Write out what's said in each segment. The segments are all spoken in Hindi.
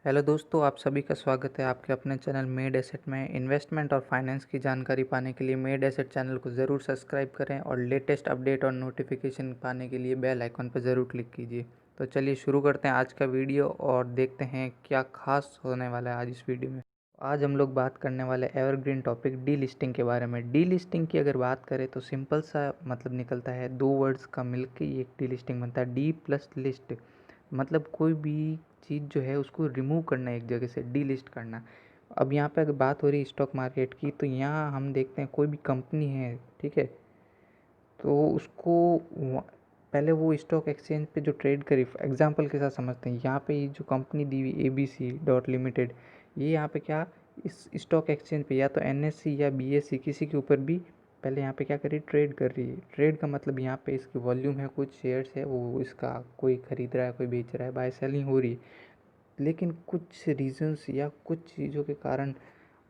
हेलो दोस्तों, आप सभी का स्वागत है आपके अपने चैनल मेड एसेट में। इन्वेस्टमेंट और फाइनेंस की जानकारी पाने के लिए मेड एसेट चैनल को ज़रूर सब्सक्राइब करें और लेटेस्ट अपडेट और नोटिफिकेशन पाने के लिए बेल आइकन पर ज़रूर क्लिक कीजिए। तो चलिए शुरू करते हैं आज का वीडियो और देखते हैं क्या खास होने वाला है आज इस वीडियो में। आज हम लोग बात करने वाले एवरग्रीन टॉपिक डी लिस्टिंग के बारे में। डी लिस्टिंग की अगर बात करें तो सिंपल सा मतलब निकलता है, दो वर्ड्स का मिलकर ही एक डी लिस्टिंग बनता है। डी प्लस लिस्ट मतलब कोई भी चीज़ जो है उसको रिमूव करना है एक जगह से, डी लिस्ट करना। अब यहाँ पे अगर बात हो रही है स्टॉक मार्केट की, तो यहाँ हम देखते हैं कोई भी कंपनी है, ठीक है, तो उसको पहले वो स्टॉक एक्सचेंज पे जो ट्रेड करी, एग्जांपल के साथ समझते हैं। यहाँ पे ये जो कंपनी दी हुई ABC डॉट लिमिटेड, ये यहाँ पे क्या इस स्टॉक एक्सचेंज पे या तो NSE या BSE किसी के ऊपर भी पहले यहाँ पे क्या कर रही है, ट्रेड कर रही है। ट्रेड का मतलब यहाँ पे इसकी वॉल्यूम है, कुछ शेयर्स है, वो इसका कोई खरीद रहा है, कोई बेच रहा है, बाय सेलिंग हो रही है। लेकिन कुछ रीजंस या कुछ चीज़ों के कारण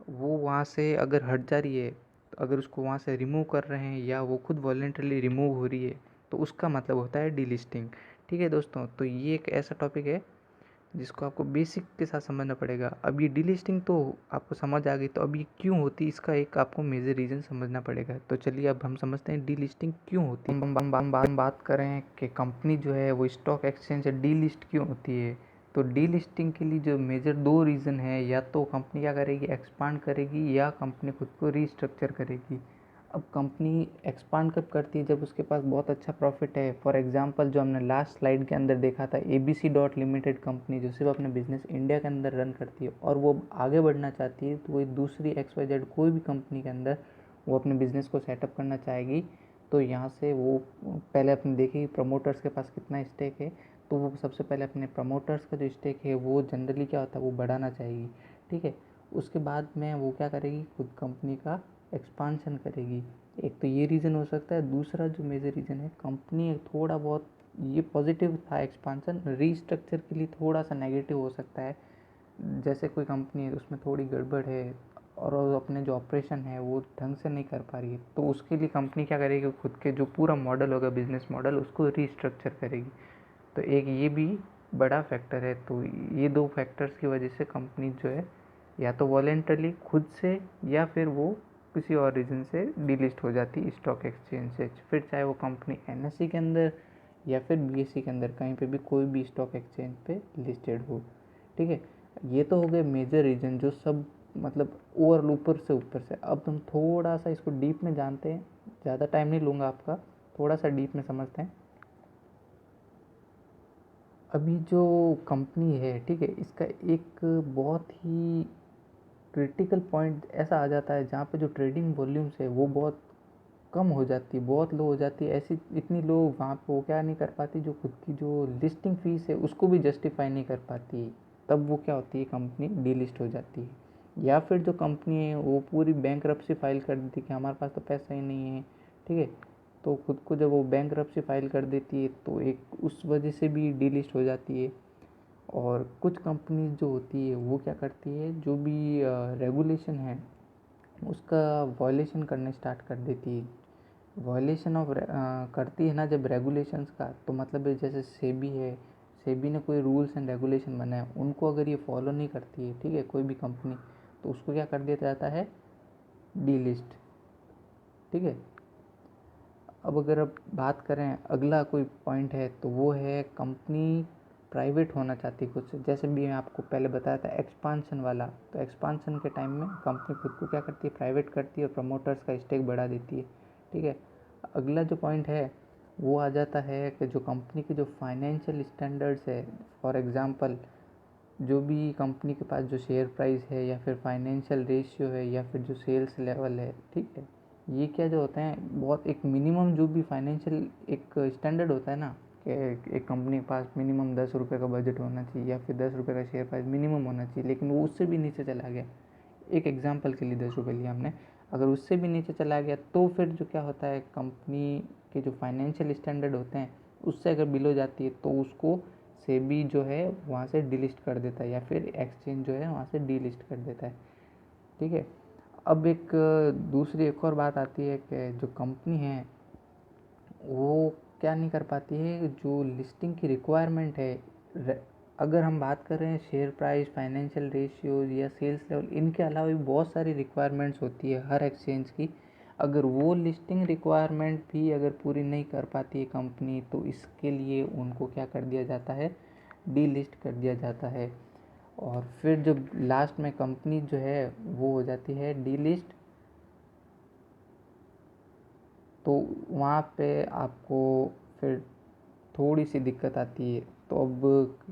वो वहाँ से अगर हट जा रही है, तो अगर उसको वहाँ से रिमूव कर रहे हैं या वो खुद वॉलेंटरली रिमूव हो रही है, तो उसका मतलब होता है डीलिस्टिंग। ठीक है दोस्तों, तो ये एक ऐसा टॉपिक है जिसको आपको बेसिक के साथ समझना पड़ेगा। अब ये डीलिस्टिंग तो आपको समझ आ गई, तो अब ये क्यों होती है इसका एक आपको मेजर रीज़न समझना पड़ेगा। तो चलिए अब हम समझते हैं डीलिस्टिंग क्यों होती है। हम बात करें कि कंपनी जो है वो स्टॉक एक्सचेंज से डीलिस्ट क्यों होती है। तो डीलिस्टिंग के लिए जो मेजर दो रीज़न है, या तो कंपनी क्या करेगी, एक्सपांड करेगी, या कंपनी खुद को रीस्ट्रक्चर करेगी। अब कंपनी एक्सपांड कब करती है, जब उसके पास बहुत अच्छा प्रॉफिट है। फॉर एग्जांपल जो हमने लास्ट स्लाइड के अंदर देखा था, ABC डॉट लिमिटेड कंपनी जो सिर्फ अपने बिजनेस इंडिया के अंदर रन करती है और वो आगे बढ़ना चाहती है, तो वो दूसरी XYZ कोई भी कंपनी के अंदर वो अपने बिजनेस को सेटअप करना चाहेगी। तो यहाँ से वो पहले अपने देखेगी प्रमोटर्स के पास कितना स्टेक है, तो वो सबसे पहले अपने प्रमोटर्स का जो स्टेक है वो जनरली क्या होता है, वो बढ़ाना चाहेगी। ठीक है, उसके बाद में वो क्या करेगी, खुद कंपनी का एक्सपांशन करेगी। एक तो ये रीज़न हो सकता है। दूसरा जो मेजर रीज़न है, कंपनी थोड़ा बहुत, ये पॉजिटिव था एक्सपांशन, रीस्ट्रक्चर के लिए थोड़ा सा नेगेटिव हो सकता है। जैसे कोई कंपनी है उसमें थोड़ी गड़बड़ है और वो अपने जो ऑपरेशन है वो ढंग से नहीं कर पा रही है, तो उसके लिए कंपनी क्या करेगी, खुद के जो पूरा मॉडल होगा, बिजनेस मॉडल, उसको रीस्ट्रक्चर करेगी। तो एक ये भी बड़ा फैक्टर है। तो ये दो फैक्टर्स की वजह से कंपनी जो है या तो वॉलेंटरली खुद से या फिर वो किसी और रीज़न से डिलिस्ट हो जाती है स्टॉक एक्सचेंज से। फिर चाहे वो कंपनी NSE के अंदर या फिर BSE के अंदर कहीं पे भी कोई भी स्टॉक एक्सचेंज पे लिस्टेड हो। ठीक है, ये तो हो गए मेजर रीज़न जो सब मतलब ऊपर से। अब हम थोड़ा सा इसको डीप में जानते हैं, ज़्यादा टाइम नहीं लूँगा आपका, थोड़ा सा डीप में समझते हैं। अभी जो कंपनी है, ठीक है, इसका एक बहुत ही क्रिटिकल पॉइंट ऐसा आ जाता है जहाँ पे जो ट्रेडिंग वॉल्यूम्स है वो बहुत कम हो जाती है, बहुत लो हो जाती है। ऐसी इतनी लो वहाँ पे वो क्या नहीं कर पाती, जो खुद की जो लिस्टिंग फीस है उसको भी जस्टिफाई नहीं कर पाती। तब वो क्या होती है, कंपनी डीलिस्ट हो जाती है। या फिर जो कंपनी है वो पूरी बैंकरप्सी फाइल कर देती है कि हमारे पास तो पैसा ही नहीं है। ठीक है, तो खुद को जब वो बैंकरप्सी फाइल कर देती है तो एक उस वजह से भी डीलिस्ट हो जाती है। और कुछ कंपनीज जो होती है वो क्या करती है, जो भी रेगुलेशन है उसका वायलेशन करने स्टार्ट कर देती है। वायलेशन ऑफ करती है ना जब रेगुलेशंस का, तो मतलब जैसे सेबी है, सेबी ने कोई रूल्स एंड रेगुलेशन बनाए, उनको अगर ये फॉलो नहीं करती है, ठीक है, कोई भी कंपनी, तो उसको क्या कर दिया जाता है, डी लिस्ट। ठीक है, अब अगर अब बात करें अगला कोई पॉइंट है, तो वो है कंपनी प्राइवेट होना चाहती है कुछ, जैसे भी मैं आपको पहले बताया था एक्सपांशन वाला। तो एक्सपांशन के टाइम में कंपनी खुद को क्या करती है, प्राइवेट करती है और प्रमोटर्स का स्टेक बढ़ा देती है। ठीक है, अगला जो पॉइंट है वो आ जाता है कि जो कंपनी के जो फाइनेंशियल स्टैंडर्ड्स है, फॉर एग्जांपल जो भी कंपनी के पास जो शेयर प्राइस है या फिर फाइनेंशियल रेशियो है या फिर जो सेल्स लेवल है, ठीक है, ये क्या जो होते हैं, बहुत एक मिनिमम जो भी फाइनेंशियल एक स्टैंडर्ड होता है ना, कि एक कंपनी के पास मिनिमम 10 रुपये का बजट होना चाहिए या फिर 10 रुपये का शेयर प्राइस मिनिमम होना चाहिए, लेकिन वो उससे भी नीचे चला गया, एक एग्जांपल के लिए 10 रुपये लिया हमने, अगर उससे भी नीचे चला गया तो फिर जो क्या होता है, कंपनी के जो फाइनेंशियल स्टैंडर्ड होते हैं उससे अगर बिलो जाती है तो उसको सेबी जो है वहाँ से डिलिस्ट कर देता है या फिर एक्सचेंज जो है वहाँ से डीलिस्ट कर देता है। ठीक है, अब एक दूसरी एक और बात आती है कि जो कंपनी है वो क्या नहीं कर पाती है, जो लिस्टिंग की रिक्वायरमेंट है अगर हम बात कर रहे हैं शेयर प्राइस, फाइनेंशियल रेशियोज या सेल्स लेवल, इनके अलावा भी बहुत सारी रिक्वायरमेंट्स होती है हर एक्सचेंज की। अगर वो लिस्टिंग रिक्वायरमेंट भी अगर पूरी नहीं कर पाती है कंपनी, तो इसके लिए उनको क्या कर दिया जाता है, डी लिस्ट कर दिया जाता है। और फिर जब लास्ट में कंपनी जो है वो हो जाती है डी लिस्ट, तो वहाँ पे आपको फिर थोड़ी सी दिक्कत आती है। तो अब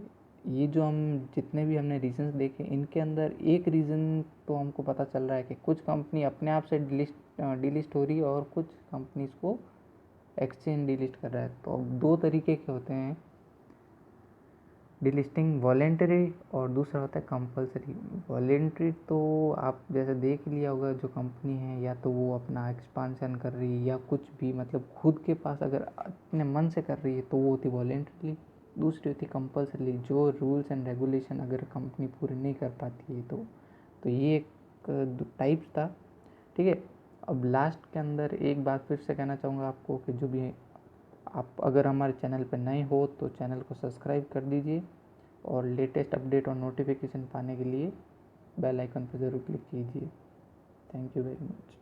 ये जो हम जितने भी हमने रीजंस देखे, इनके अंदर एक रीज़न तो हमको पता चल रहा है कि कुछ कंपनी अपने आप से डिलिस्ट हो रही है और कुछ कंपनीज को एक्सचेंज डिलिस्ट कर रहा है। तो अब दो तरीके के होते हैं, डिलिस्टिंग वॉलेंटरी और दूसरा होता है कंपलसरी। वॉलेंटरी तो आप जैसे देख लिया होगा, जो कंपनी है या तो वो अपना एक्सपांशन कर रही है या कुछ भी मतलब खुद के पास अगर अपने मन से कर रही है तो वो होती वॉलेंटरी। दूसरी होती कंपलसरी, जो रूल्स एंड रेगुलेशन अगर कंपनी पूरी नहीं कर पाती है तो ये एक टाइप्स था। ठीक है। अब लास्ट के अंदर एक बात फिर से कहना चाहूँगा आपको कि जो भी आप अगर हमारे चैनल पर नए हो तो चैनल को सब्सक्राइब कर दीजिए और लेटेस्ट अपडेट और नोटिफिकेशन पाने के लिए बेल आइकन पर ज़रूर क्लिक कीजिए। Thank you very much.